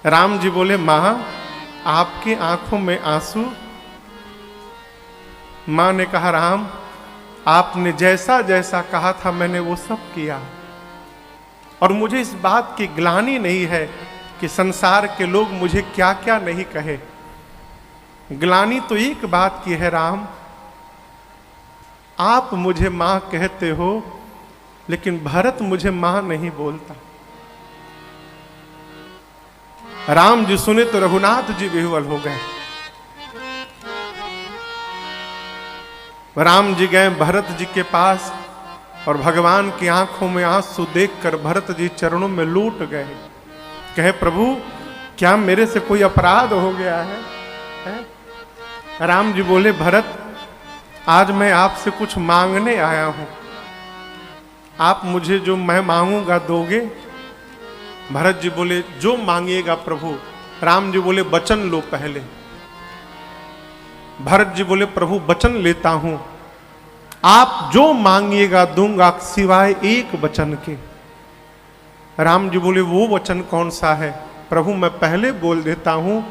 राम जी बोले, माँ आपकी आंखों में आंसू? माँ ने कहा, राम आपने जैसा जैसा कहा था मैंने वो सब किया, और मुझे इस बात की ग्लानि नहीं है कि संसार के लोग मुझे क्या क्या नहीं कहे। ग्लानि तो एक बात की है, राम आप मुझे मां कहते हो लेकिन भरत मुझे मां नहीं बोलता। राम जी सुने तो रघुनाथ जी विह्वल हो गए। राम जी गए भरत जी के पास और भगवान की आंखों में आंसू देखकर भरत जी चरणों में लूट गए। कहे, प्रभु क्या मेरे से कोई अपराध हो गया है? राम जी बोले, भरत आज मैं आपसे कुछ मांगने आया हूं, आप मुझे जो मैं मांगूंगा दोगे? भरत जी बोले, जो मांगिएगा प्रभु। राम जी बोले, वचन लो पहले। भरत जी बोले, प्रभु वचन लेता हूं, आप जो मांगिएगा दूंगा सिवाय एक वचन के। राम जी बोले, वो वचन कौन सा है? प्रभु मैं पहले बोल देता हूं,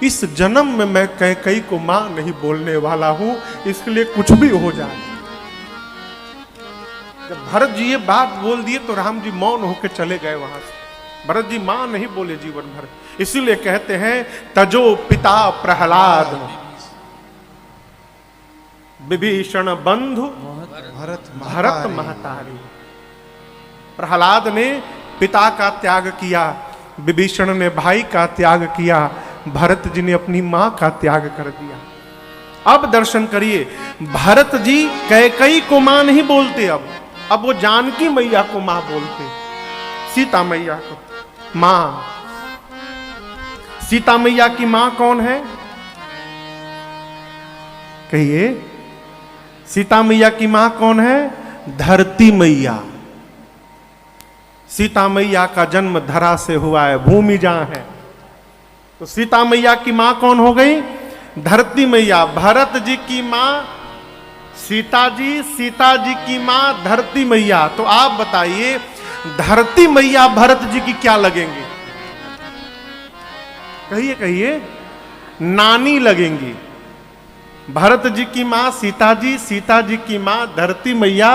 इस जन्म में मैं कैकेयी को मां नहीं बोलने वाला हूं, इसलिए कुछ भी हो जाए। जब भरत जी ये बात बोल दिए तो राम जी मौन होकर चले गए वहां से। भरत जी मां नहीं बोले जीवन भर, इसीलिए कहते हैं तजो पिता प्रहलाद विभीषण बंधु भरत महतारी। प्रहलाद ने पिता का त्याग किया, विभीषण ने भाई का त्याग किया, भरत जी ने अपनी मां का त्याग कर दिया। अब दर्शन करिए, भरत जी कैकेयी को मां नहीं बोलते, अब वो जानकी मैया को मां बोलते, सीता मैया को मां। सीता मैया की मां कौन है? कहिए, सीता मैया की मां कौन है? धरती मैया। सीता मैया का जन्म धरा से हुआ है, भूमि जहां है। तो सीता मैया की मां कौन हो गई? धरती मैया। भरत जी की मां सीता जी, सीता जी की मां धरती मैया। तो आप बताइए, धरती मैया भरत जी की क्या लगेंगी? कहिए कहिए, नानी लगेंगी। भरत जी की मां सीता जी, सीता जी की मां धरती मैया,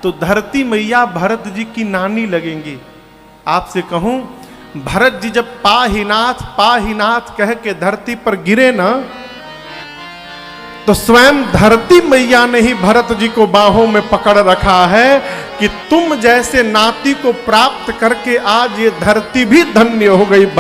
तो धरती मैया भरत जी की नानी लगेंगी। आपसे कहूं, भरत जी जब पाहीनाथ कह के धरती पर गिरे ना, तो स्वयं धरती मैया ने ही भरत जी को बाहों में पकड़ रखा है कि तुम जैसे नाती को प्राप्त करके आज ये धरती भी धन्य हो गई।